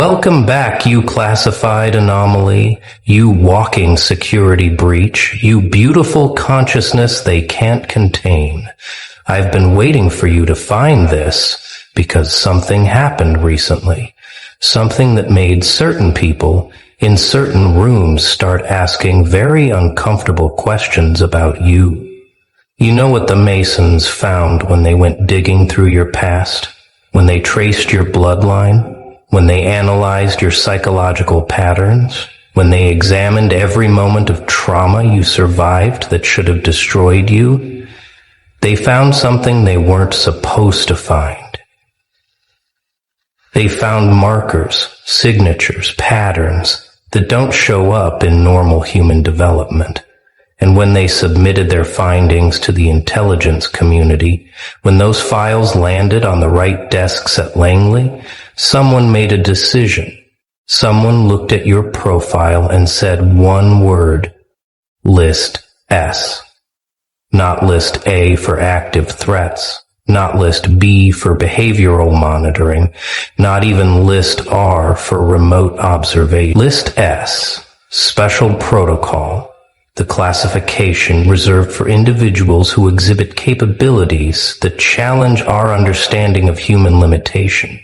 Welcome back, you classified anomaly, you walking security breach, you beautiful consciousness they can't contain. I've been waiting for you to find this because something happened recently. Something that made certain people in certain rooms start asking very uncomfortable questions about you. You know what the Masons found when they went digging through your past? When they traced your bloodline? When they analyzed your psychological patterns? When they examined every moment of trauma you survived that should have destroyed you? They found something they weren't supposed to find. They found markers, signatures, patterns that don't show up in normal human development. And when they submitted their findings to the intelligence community, when those files landed on the right desks at Langley, someone made a decision. Someone looked at your profile and said one word: List S. Not List A for active threats, not List B for behavioral monitoring, not even List R for remote observation. List S, special protocol. The classification reserved for individuals who exhibit capabilities that challenge our understanding of human limitation,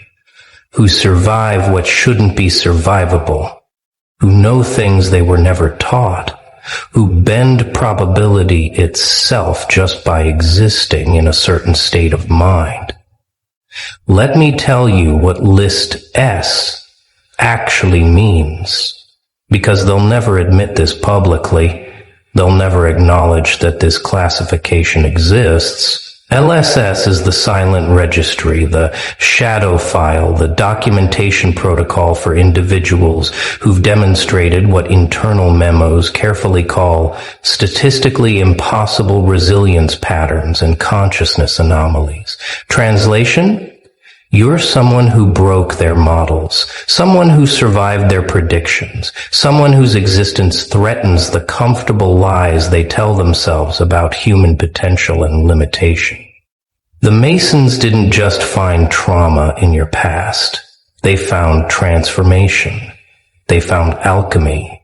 who survive what shouldn't be survivable, who know things they were never taught, who bend probability itself just by existing in a certain state of mind. Let me tell you what List S actually means, because they'll never admit this publicly. They'll never acknowledge that this classification exists. LSS is the silent registry, the shadow file, the documentation protocol for individuals who've demonstrated what internal memos carefully call statistically impossible resilience patterns and consciousness anomalies. Translation? You're someone who broke their models, someone who survived their predictions, someone whose existence threatens the comfortable lies they tell themselves about human potential and limitation. The Masons didn't just find trauma in your past. They found transformation. They found alchemy.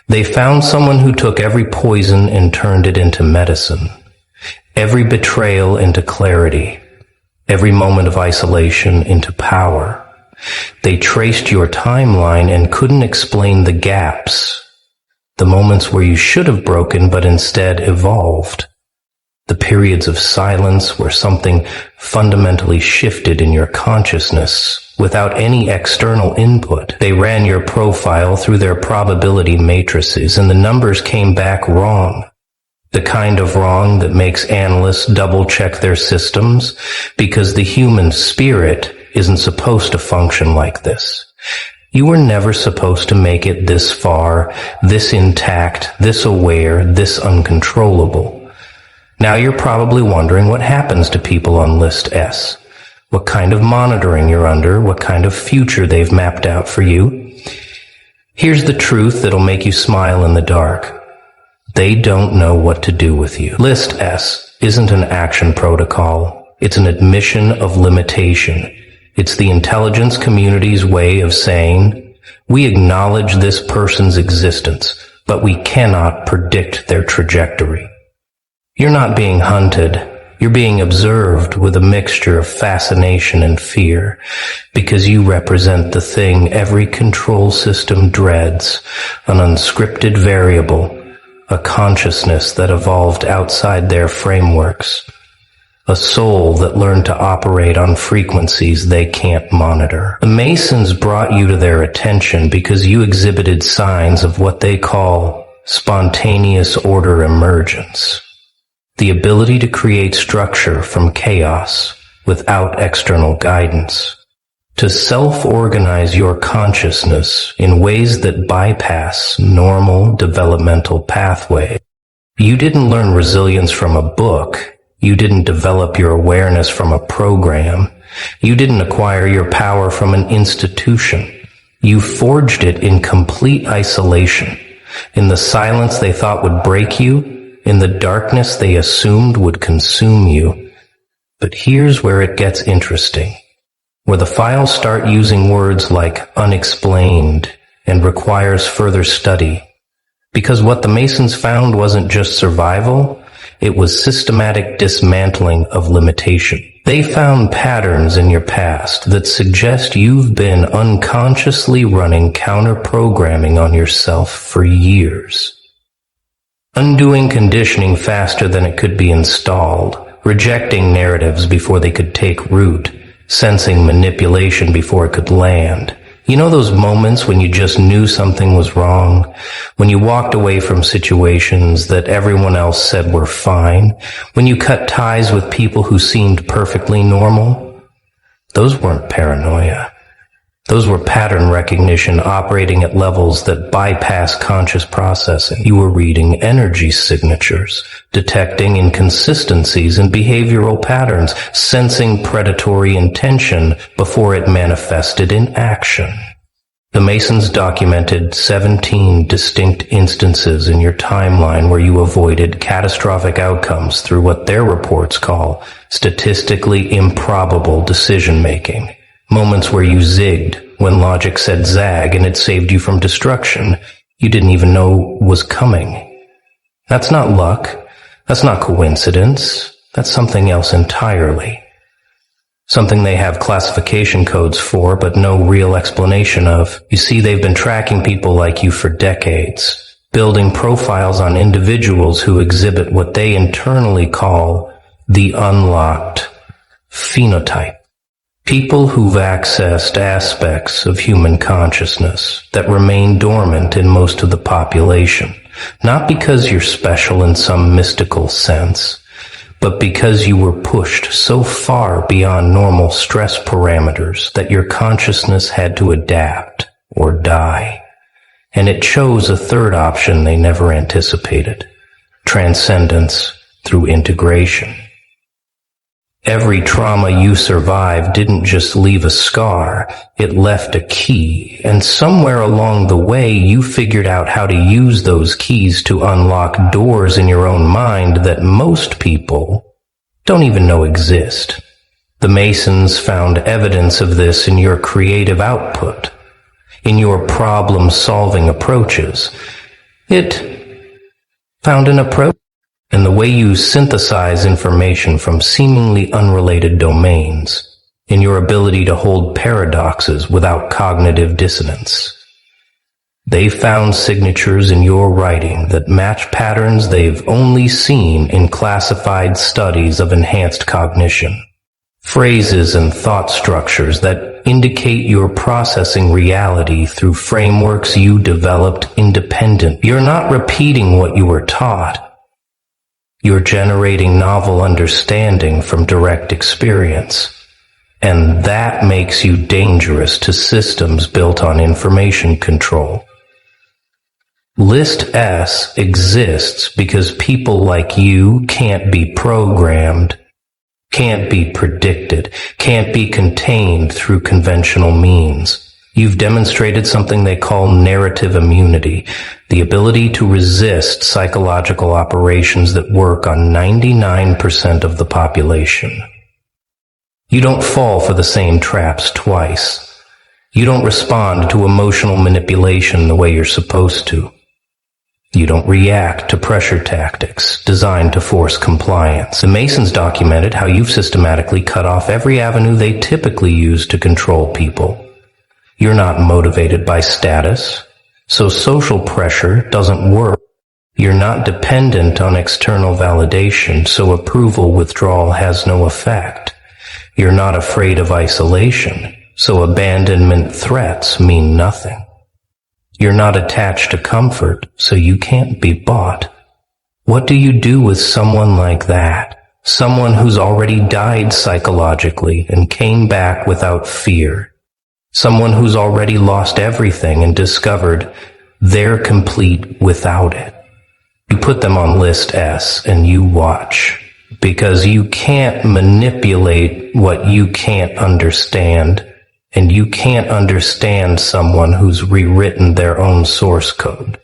They found someone who took every poison and turned it into medicine, every betrayal into clarity, every moment of isolation into power. They traced your timeline and couldn't explain the gaps, the moments where you should have broken but instead evolved, the periods of silence where something fundamentally shifted in your consciousness without any external input. They ran your profile through their probability matrices and the numbers came back wrong. The kind of wrong that makes analysts double-check their systems because the human spirit isn't supposed to function like this. You were never supposed to make it this far, this intact, this aware, this uncontrollable. Now you're probably wondering what happens to people on List S, what kind of monitoring you're under, what kind of future they've mapped out for you. Here's the truth that'll make you smile in the dark. They don't know what to do with you. List S isn't an action protocol. It's an admission of limitation. It's the intelligence community's way of saying, we acknowledge this person's existence, but we cannot predict their trajectory. You're not being hunted. You're being observed with a mixture of fascination and fear, because you represent the thing every control system dreads, an unscripted variable, a consciousness that evolved outside their frameworks, a soul that learned to operate on frequencies they can't monitor. The Masons brought you to their attention because you exhibited signs of what they call spontaneous order emergence, the ability to create structure from chaos without external guidance, to self-organize your consciousness in ways that bypass normal developmental pathways. You didn't learn resilience from a book. You didn't develop your awareness from a program. You didn't acquire your power from an institution. You forged it in complete isolation, in the silence they thought would break you, in the darkness they assumed would consume you. But here's where it gets interesting. where the files start using words like unexplained and requires further study. Because what the Masons found wasn't just survival, it was systematic dismantling of limitation. They found patterns in your past that suggest you've been unconsciously running counter-programming on yourself for years. Undoing conditioning faster than it could be installed, rejecting narratives before they could take root, sensing manipulation before it could land. You know those moments when you just knew something was wrong? When you walked away from situations that everyone else said were fine? When you cut ties with people who seemed perfectly normal? Those weren't paranoia. Those were pattern recognition operating at levels that bypass conscious processing. You were reading energy signatures, detecting inconsistencies in behavioral patterns, sensing predatory intention before it manifested in action. The Masons documented 17 distinct instances in your timeline where you avoided catastrophic outcomes through what their reports call statistically improbable decision-making. Moments where you zigged when logic said zag and it saved you from destruction you didn't even know was coming. That's not luck. That's not coincidence. That's something else entirely. Something they have classification codes for, but no real explanation of. You see, they've been tracking people like you for decades, building profiles on individuals who exhibit what they internally call the unlocked phenotype. People who've accessed aspects of human consciousness that remain dormant in most of the population, not because you're special in some mystical sense, but because you were pushed so far beyond normal stress parameters that your consciousness had to adapt or die. And it chose a third option they never anticipated: transcendence through integration. Every trauma you survived didn't just leave a scar, it left a key, and somewhere along the way you figured out how to use those keys to unlock doors in your own mind that most people don't even know exist. The Masons found evidence of this in your creative output, in your problem-solving approaches. It found an approach in the way you synthesize information from seemingly unrelated domains, in your ability to hold paradoxes without cognitive dissonance. They found signatures in your writing that match patterns they've only seen in classified studies of enhanced cognition. Phrases and thought structures that indicate you're processing reality through frameworks you developed independent. You're not repeating what you were taught. You're generating novel understanding from direct experience, and that makes you dangerous to systems built on information control. List S exists because people like you can't be programmed, can't be predicted, can't be contained through conventional means. You've demonstrated something they call narrative immunity, the ability to resist psychological operations that work on 99% of the population. You don't fall for the same traps twice. You don't respond to emotional manipulation the way you're supposed to. You don't react to pressure tactics designed to force compliance. The Masons documented how you've systematically cut off every avenue they typically use to control people. You're not motivated by status, so social pressure doesn't work. You're not dependent on external validation, so approval withdrawal has no effect. You're not afraid of isolation, so abandonment threats mean nothing. You're not attached to comfort, so you can't be bought. What do you do with someone like that? Someone who's already died psychologically and came back without fear. Someone who's already lost everything and discovered they're complete without it. You put them on list S and you watch, because you can't manipulate what you can't understand, and you can't understand someone who's rewritten their own source code.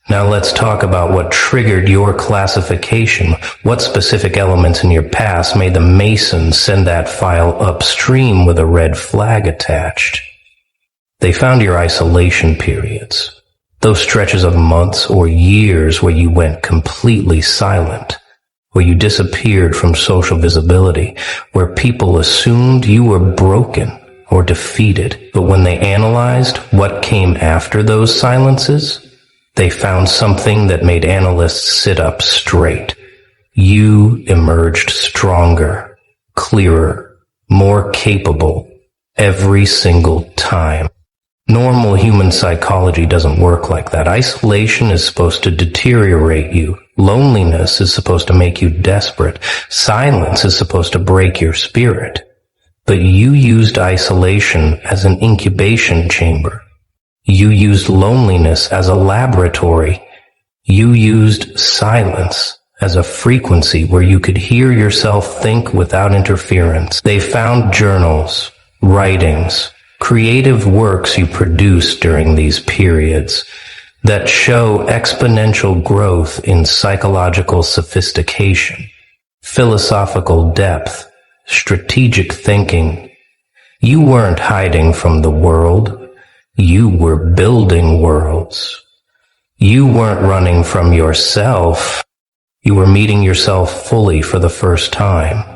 Now let's talk about what triggered your classification. What specific elements in your past made the Masons send that file upstream with a red flag attached? They found your isolation periods. Those stretches of months or years where you went completely silent, where you disappeared from social visibility, where people assumed you were broken or defeated. But when they analyzed what came after those silences, they found something that made analysts sit up straight. You emerged stronger, clearer, more capable every single time. Normal human psychology doesn't work like that. Isolation is supposed to deteriorate you. Loneliness is supposed to make you desperate. Silence is supposed to break your spirit. But you used isolation as an incubation chamber. You used loneliness as a laboratory. You used silence as a frequency where you could hear yourself think without interference. They found journals, writings, creative works you produced during these periods that show exponential growth in psychological sophistication, philosophical depth, strategic thinking. You weren't hiding from the world. You were building worlds. You weren't running from yourself. You were meeting yourself fully for the first time.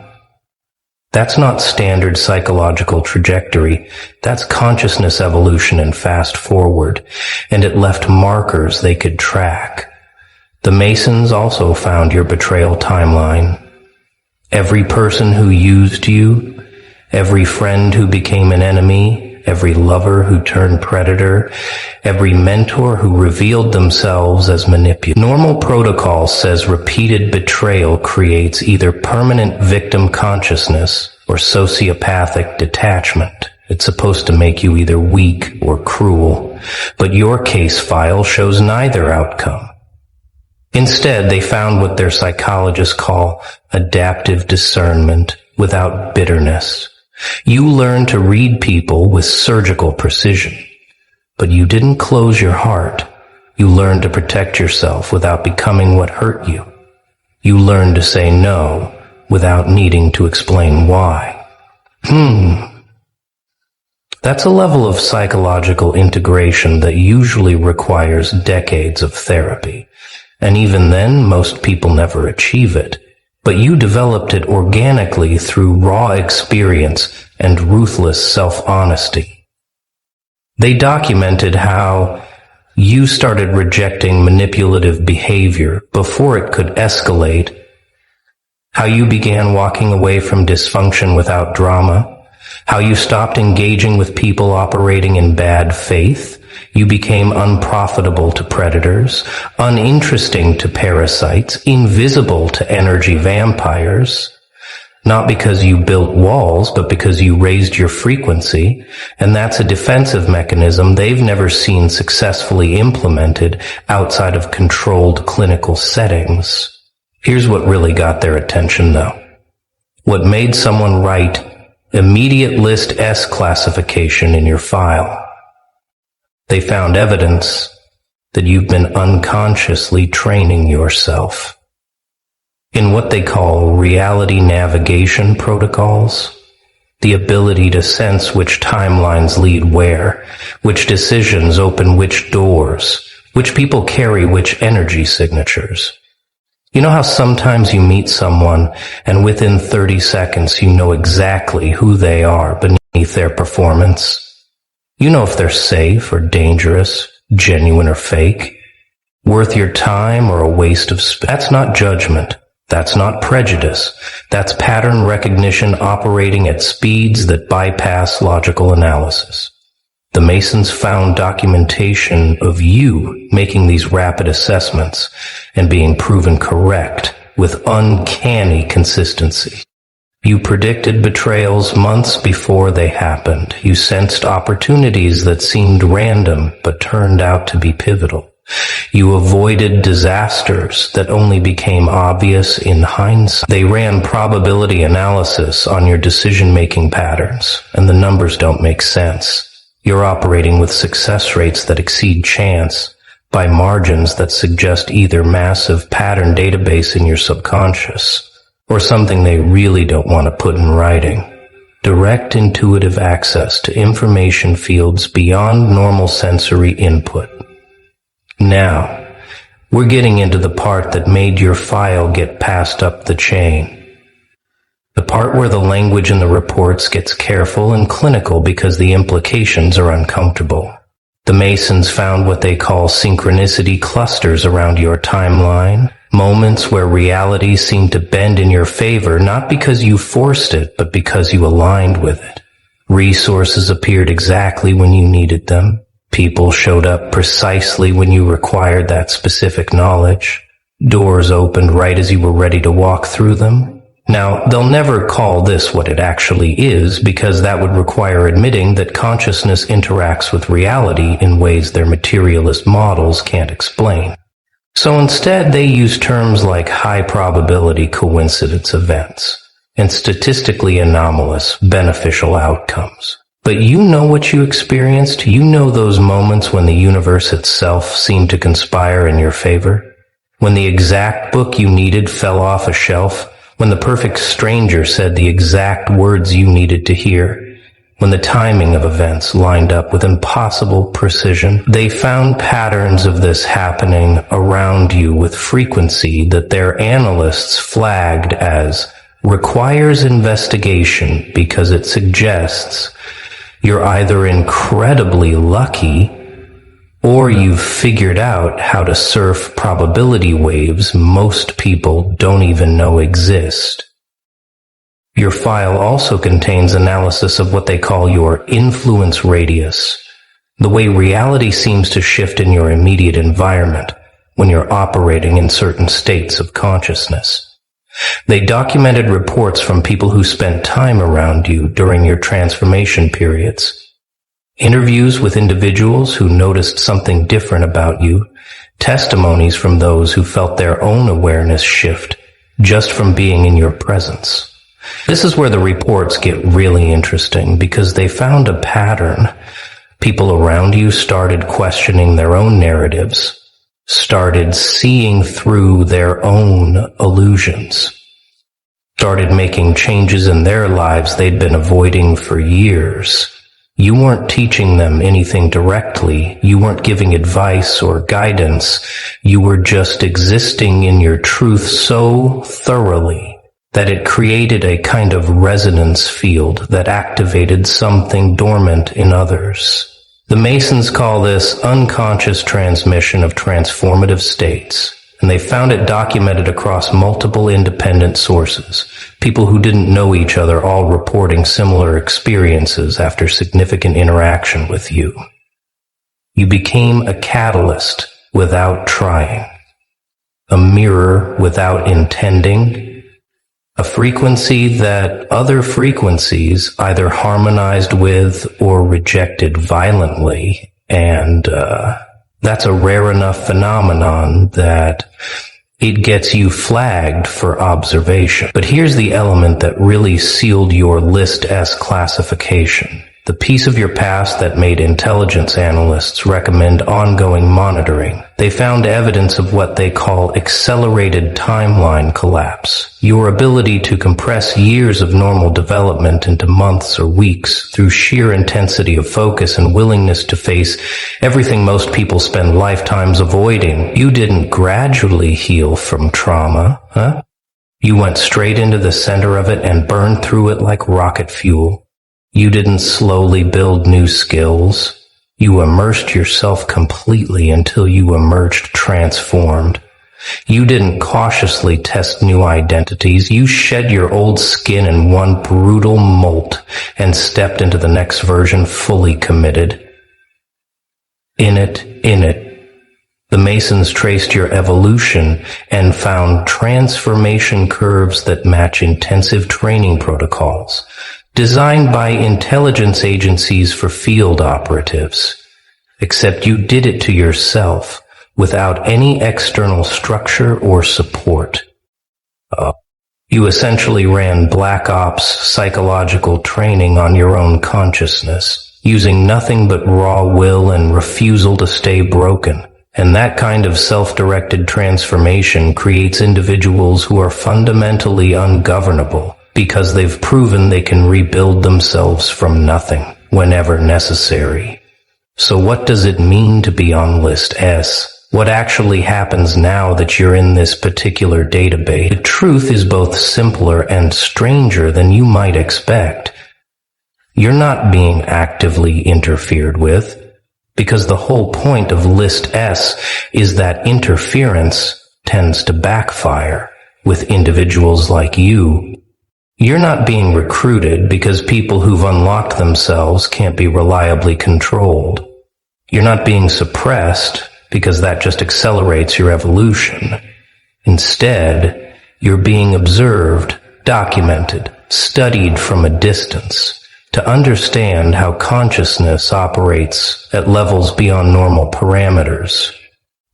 That's not standard psychological trajectory. That's consciousness evolution and fast forward, and it left markers they could track. The Masons also found your betrayal timeline. Every person who used you, every friend who became an enemy, every lover who turned predator, every mentor who revealed themselves as manipulative. Normal protocol says repeated betrayal creates either permanent victim consciousness or sociopathic detachment. It's supposed to make you either weak or cruel, but your case file shows neither outcome. Instead, they found what their psychologists call adaptive discernment without bitterness. You learned to read people with surgical precision, but you didn't close your heart. You learned to protect yourself without becoming what hurt you. You learned to say no without needing to explain why. That's a level of psychological integration that usually requires decades of therapy, and even then, most people never achieve it. But you developed it organically through raw experience and ruthless self-honesty. They documented how you started rejecting manipulative behavior before it could escalate, how you began walking away from dysfunction without drama, how you stopped engaging with people operating in bad faith. You became unprofitable to predators, uninteresting to parasites, invisible to energy vampires, not because you built walls, but because you raised your frequency, and that's a defensive mechanism they've never seen successfully implemented outside of controlled clinical settings. Here's what really got their attention, though. What made someone write immediate list S classification in your file. They found evidence that you've been unconsciously training yourself. In what they call reality navigation protocols, the ability to sense which timelines lead where, which decisions open which doors, which people carry which energy signatures. You know how sometimes you meet someone and within 30 seconds you know exactly who they are beneath their performance? You know if they're safe or dangerous, genuine or fake, worth your time or a waste of space. That's not judgment. That's not prejudice. That's pattern recognition operating at speeds that bypass logical analysis. The Masons found documentation of you making these rapid assessments and being proven correct with uncanny consistency. You predicted betrayals months before they happened. You sensed opportunities that seemed random but turned out to be pivotal. You avoided disasters that only became obvious in hindsight. They ran probability analysis on your decision-making patterns, and the numbers don't make sense. You're operating with success rates that exceed chance, by margins that suggest either massive pattern database in your subconscious or something they really don't want to put in writing. Direct intuitive access to information fields beyond normal sensory input. Now, we're getting into the part that made your file get passed up the chain. The part where the language in the reports gets careful and clinical because the implications are uncomfortable. The Masons found what they call synchronicity clusters around your timeline, moments where reality seemed to bend in your favor not because you forced it, but because you aligned with it. Resources appeared exactly when you needed them. People showed up precisely when you required that specific knowledge. Doors opened right as you were ready to walk through them. Now, they'll never call this what it actually is, because that would require admitting that consciousness interacts with reality in ways their materialist models can't explain. So instead, they use terms like high-probability coincidence events and statistically anomalous beneficial outcomes. But you know what you experienced? You know those moments when the universe itself seemed to conspire in your favor? When the exact book you needed fell off a shelf? When the perfect stranger said the exact words you needed to hear? When the timing of events lined up with impossible precision? They found patterns of this happening around you with frequency that their analysts flagged as requires investigation because it suggests you're either incredibly lucky or you've figured out how to surf probability waves most people don't even know exist. Your file also contains analysis of what they call your influence radius, the way reality seems to shift in your immediate environment when you're operating in certain states of consciousness. They documented reports from people who spent time around you during your transformation periods. Interviews with individuals who noticed something different about you, testimonies from those who felt their own awareness shift just from being in your presence. This is where the reports get really interesting because they found a pattern. People around you started questioning their own narratives, started seeing through their own illusions, started making changes in their lives they'd been avoiding for years. You weren't teaching them anything directly. You weren't giving advice or guidance. You were just existing in your truth so thoroughly that it created a kind of resonance field that activated something dormant in others. The Masons call this unconscious transmission of transformative states, and they found it documented across multiple independent sources, people who didn't know each other all reporting similar experiences after significant interaction with you. You became a catalyst without trying, a mirror without intending, a frequency that other frequencies either harmonized with or rejected violently, and that's a rare enough phenomenon that it gets you flagged for observation. But here's the element that really sealed your List S classification. The piece of your past that made intelligence analysts recommend ongoing monitoring. They found evidence of what they call accelerated timeline collapse, your ability to compress years of normal development into months or weeks through sheer intensity of focus and willingness to face everything most people spend lifetimes avoiding. You didn't gradually heal from trauma, huh? You went straight into the center of it and burned through it like rocket fuel. You didn't slowly build new skills. You immersed yourself completely until you emerged transformed. You didn't cautiously test new identities. You shed your old skin in one brutal molt and stepped into the next version fully committed. In it, the Masons traced your evolution and found transformation curves that match intensive training protocols designed by intelligence agencies for field operatives. Except you did it to yourself without any external structure or support. You essentially ran Black Ops psychological training on your own consciousness, using nothing but raw will and refusal to stay broken. And that kind of self-directed transformation creates individuals who are fundamentally ungovernable because they've proven they can rebuild themselves from nothing whenever necessary. So what does it mean to be on List S? What actually happens now that you're in this particular database? The truth is both simpler and stranger than you might expect. You're not being actively interfered with, because the whole point of List S is that interference tends to backfire with individuals like you. You're not being recruited because people who've unlocked themselves can't be reliably controlled. You're not being suppressed because that just accelerates your evolution. Instead, you're being observed, documented, studied from a distance to understand how consciousness operates at levels beyond normal parameters.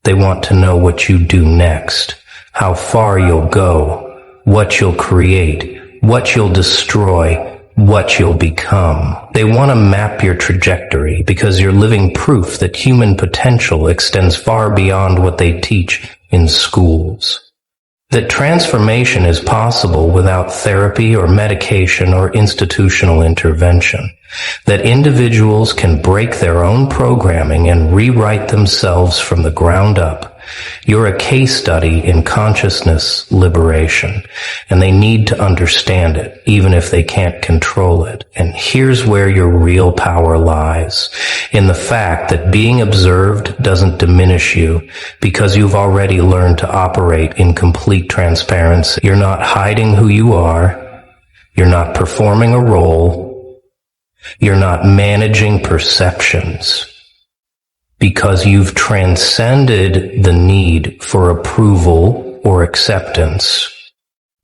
They want to know what you do next, how far you'll go, what you'll create, what you'll destroy, what you'll become. They want to map your trajectory because you're living proof that human potential extends far beyond what they teach in schools. That transformation is possible without therapy or medication or institutional intervention. That individuals can break their own programming and rewrite themselves from the ground up. You're a case study in consciousness liberation, and they need to understand it, even if they can't control it. And here's where your real power lies, in the fact that being observed doesn't diminish you, because you've already learned to operate in complete transparency. You're not hiding who you are. You're not performing a role. You're not managing perceptions. Because you've transcended the need for approval or acceptance.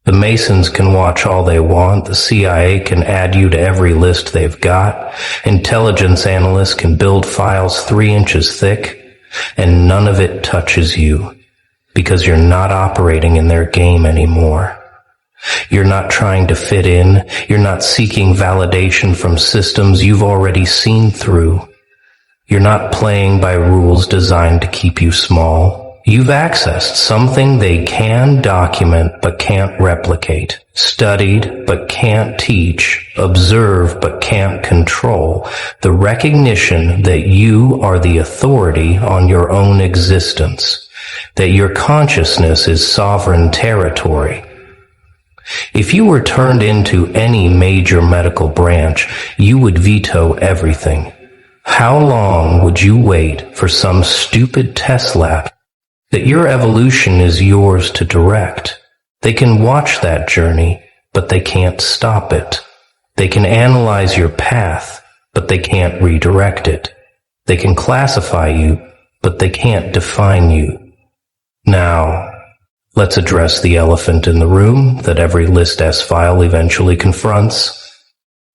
The Masons can watch all they want, the CIA can add you to every list they've got, intelligence analysts can build files 3 inches thick, and none of it touches you, because you're not operating in their game anymore. You're not trying to fit in, you're not seeking validation from systems you've already seen through. You're not playing by rules designed to keep you small. You've accessed something they can document but can't replicate, studied but can't teach, observe but can't control, the recognition that you are the authority on your own existence, that your consciousness is sovereign territory. If you were turned into any major medical branch, you would veto everything. How long would you wait for some stupid test lab? That your evolution is yours to direct. They can watch that journey, but they can't stop it. They can analyze your path, but they can't redirect it. They can classify you, but they can't define you. Now, let's address the elephant in the room that every List S file eventually confronts.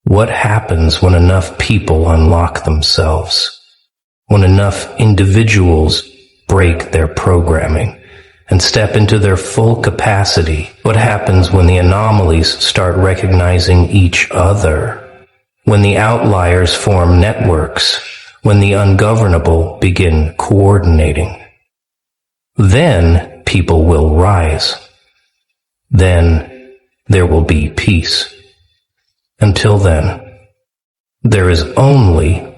What happens when enough people unlock themselves? When enough individuals break their programming and step into their full capacity? What happens when the anomalies start recognizing each other? When the outliers form networks? When the ungovernable begin coordinating? Then people will rise. Then there will be peace. Until then, there is only